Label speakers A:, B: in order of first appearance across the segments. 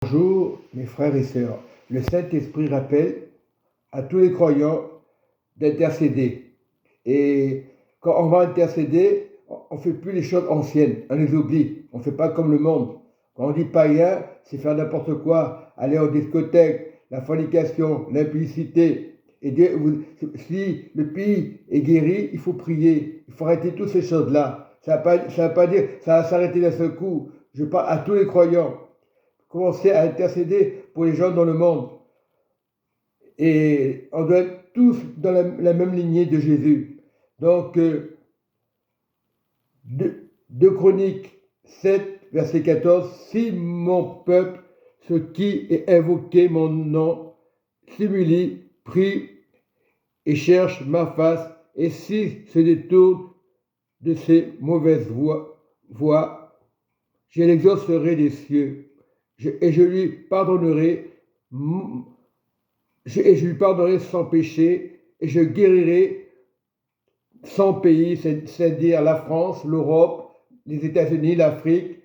A: Bonjour mes frères et sœurs. Le Saint-Esprit rappelle à tous les croyants d'intercéder. Et quand on va intercéder, on ne fait plus les choses anciennes, on les oublie. On ne fait pas comme le monde. Quand on dit païen, c'est faire n'importe quoi, aller en discothèque, la fornication, l'impudicité. Et si le pays est guéri, il faut prier. Il faut arrêter toutes ces choses-là. Ça va pas dire ça va s'arrêter d'un seul coup. Je parle à tous les croyants. Commencer à intercéder pour les gens dans le monde. Et on doit être tous dans la même lignée de Jésus. Donc, 2 Chroniques 7, verset 14, « Si mon peuple, ce qui est invoqué mon nom, s'humilie, prie et cherche ma face, et s'il se détourne de ses mauvaises voies, je l'exaucerai des cieux. Et je lui pardonnerai sans péché, et je guérirai son pays, c'est-à-dire la France, l'Europe, les États-Unis, l'Afrique,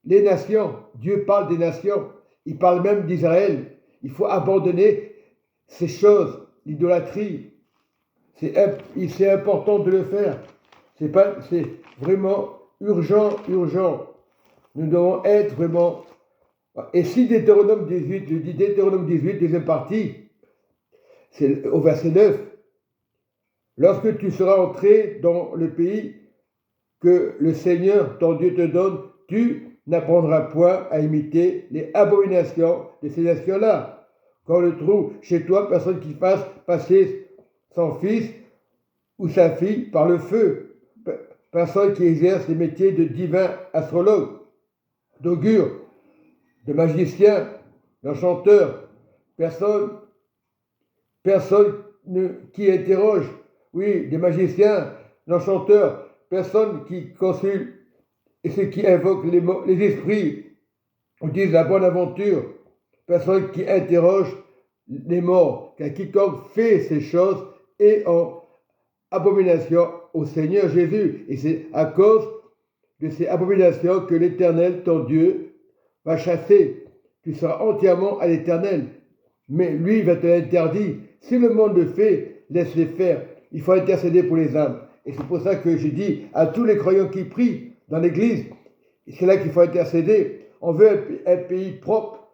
A: les nations. Dieu parle des nations, il parle même d'Israël. Il faut abandonner ces choses, l'idolâtrie. C'est important de le faire. C'est vraiment urgent. Nous devons être vraiment... Et si Deutéronome 18, je dis Deutéronome 18, deuxième partie, c'est au verset 9, « Lorsque tu seras entré dans le pays que le Seigneur, ton Dieu, te donne, tu n'apprendras point à imiter les abominations de ces nations-là. Quand on le trouve chez toi, personne qui fasse passer son fils ou sa fille par le feu, personne qui exerce les métiers de divin astrologue, d'augure, de magicien, d'enchanteur, personne qui interroge, oui, des magiciens, d'enchanteurs, personne qui consulte et ceux qui invoquent les esprits, ou disent la bonne aventure, personne qui interroge les morts, car quiconque fait ces choses est en abomination au Seigneur Jésus. Et c'est à cause de ces abominations que l'Éternel, ton Dieu, va chasser. Tu seras entièrement à l'Éternel. Mais lui va te l'interdire. Si le monde le fait, laisse-les faire. Il faut intercéder pour les âmes. Et c'est pour ça que je dis à tous les croyants qui prient dans l'église, c'est là qu'il faut intercéder. On veut un pays propre.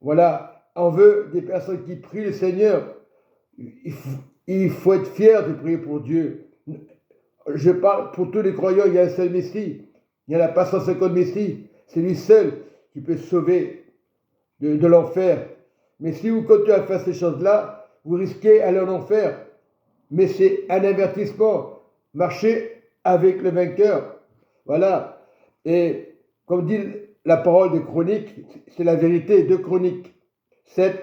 A: Voilà. On veut des personnes qui prient le Seigneur. Il faut être fier de prier pour Dieu. Je parle pour tous les croyants, il y a un seul Messie. Il n'y en a pas 150 Messies. C'est lui seul qui peut sauver de l'enfer. Mais si vous continuez à faire ces choses-là, vous risquez d'aller en enfer. Mais c'est un avertissement. Marchez avec le vainqueur. Voilà. Et comme dit la parole de Chroniques, c'est la vérité. 2 Chroniques 7,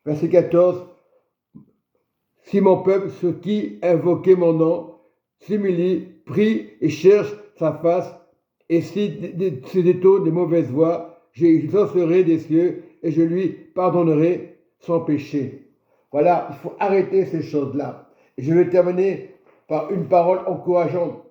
A: verset 14. « Si mon peuple, ceux qui invoquaient mon nom, s'humilie, prie et cherche sa face, et s'il se détourne des mauvaises voies, j'exaucerai des cieux et je lui pardonnerai son péché. » Voilà, il faut arrêter ces choses-là. Et je vais terminer par une parole encourageante.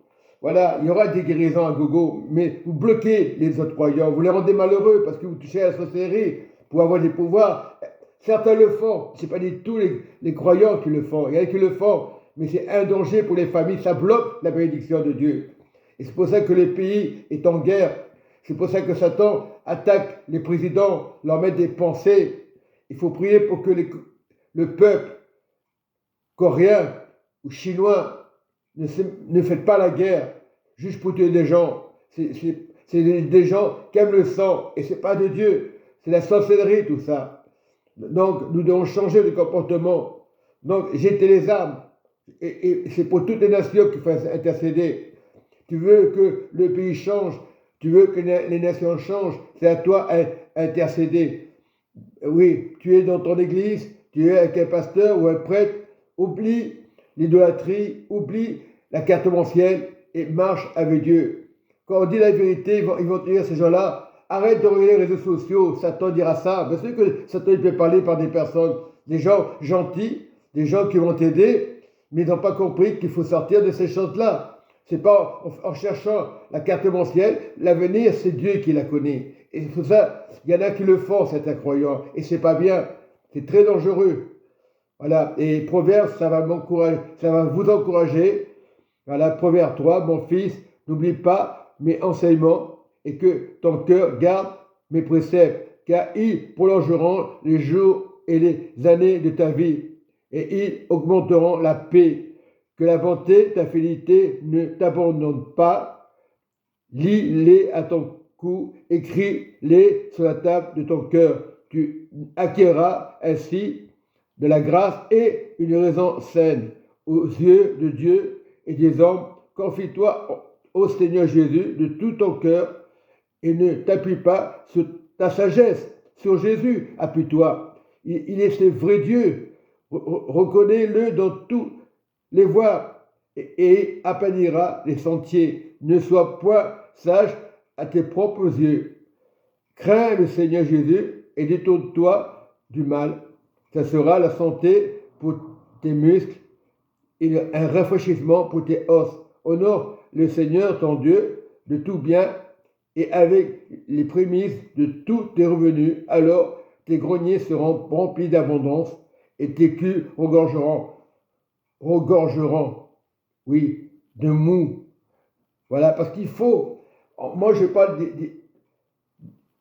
A: Voilà, il y aura des guérisons à gogo, mais vous bloquez les autres croyants, vous les rendez malheureux parce que vous touchez à la sorcellerie pour avoir des pouvoirs. Certains le font, ce n'est pas du tout les croyants qui le font, il y en a qui le font, mais c'est un danger pour les familles, ça bloque la bénédiction de Dieu. Et c'est pour ça que le pays est en guerre. C'est pour ça que Satan attaque les présidents, leur met des pensées. Il faut prier pour que le peuple coréen ou chinois ne fait pas la guerre juste pour tuer des gens. C'est des gens qui aiment le sang et ce n'est pas de Dieu. C'est la sorcellerie tout ça. Donc nous devons changer de comportement. Donc jeter les armes. Et c'est pour toutes les nations qu'il faut intercéder. Tu veux que le pays change, tu veux que les nations changent, c'est à toi d'intercéder. Oui, tu es dans ton église, tu es avec un pasteur ou un prêtre, oublie l'idolâtrie, oublie la carte mensuelle et marche avec Dieu. Quand on dit la vérité, ils vont te dire ces gens-là, arrête de regarder les réseaux sociaux, Satan dira ça. Bien sûr que Satan il peut parler par des personnes, des gens gentils, des gens qui vont t'aider, mais ils n'ont pas compris qu'il faut sortir de ces choses-là. C'est pas en cherchant la carte mensuelle, l'avenir c'est Dieu qui la connaît. Et c'est pour ça, il y en a qui le font, c'est incroyant. Et c'est pas bien. C'est très dangereux. Voilà. Et Proverbe, ça va vous encourager. Voilà, Proverbe 3, mon fils, n'oublie pas mes enseignements et que ton cœur garde mes préceptes, car ils prolongeront les jours et les années de ta vie, et ils augmenteront la paix. Que la bonté, ta fidélité ne t'abandonne pas. Lis-les à ton cou, écris-les sur la table de ton cœur. Tu acquerras ainsi de la grâce et une raison saine aux yeux de Dieu et des hommes. Confie-toi au Seigneur Jésus de tout ton cœur et ne t'appuie pas sur ta sagesse, sur Jésus, appuie-toi. Il est ce vrai Dieu. Reconnais-le dans tous les voies et aplanira les sentiers. Ne sois point sage à tes propres yeux. Crains le Seigneur Jésus et détourne-toi du mal. Ça sera la santé pour tes muscles et un rafraîchissement pour tes os. Honore le Seigneur ton Dieu de tout bien et avec les prémices de tous tes revenus. Alors tes greniers seront remplis d'abondance et tes culs regorgeront, oui, de mou. Voilà, parce qu'il faut, moi je parle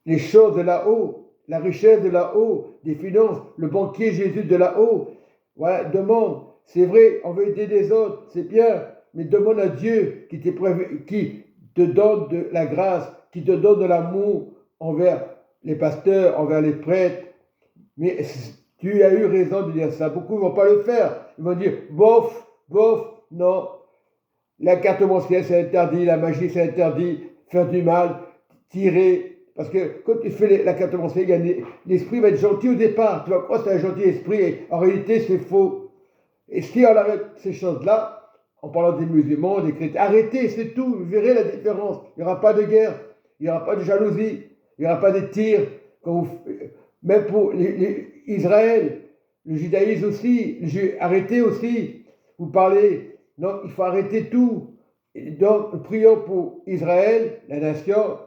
A: des choses de là-haut, la richesse de là-haut, des finances, le banquier Jésus de là-haut. Voilà, demande, c'est vrai, on veut aider les autres, c'est bien, mais demande à Dieu qui te donne de la grâce, qui te donne de l'amour envers les pasteurs, envers les prêtres. Mais tu as eu raison de dire ça. Beaucoup ne vont pas le faire. Ils vont dire, bof, non. La carte mensuelle, c'est interdit. La magie, c'est interdit. Faire du mal, tirer. Parce que quand tu fais la carte mensuelle, l'esprit va être gentil au départ. Tu vas croire que c'est un gentil esprit. Et en réalité, c'est faux. Et si on arrête ces choses-là, en parlant des musulmans, des chrétiens, arrêtez, c'est tout. Vous verrez la différence. Il n'y aura pas de guerre. Il n'y aura pas de jalousie. Il n'y aura pas de tirs. Même pour Israël, le judaïsme aussi, arrêtez aussi, vous parlez, non, il faut arrêter tout. Et donc, prions pour Israël, la nation,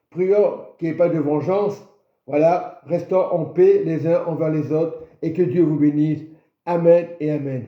A: prions qu'il n'y ait pas de vengeance, voilà, restons en paix les uns envers les autres, et que Dieu vous bénisse. Amen et Amen.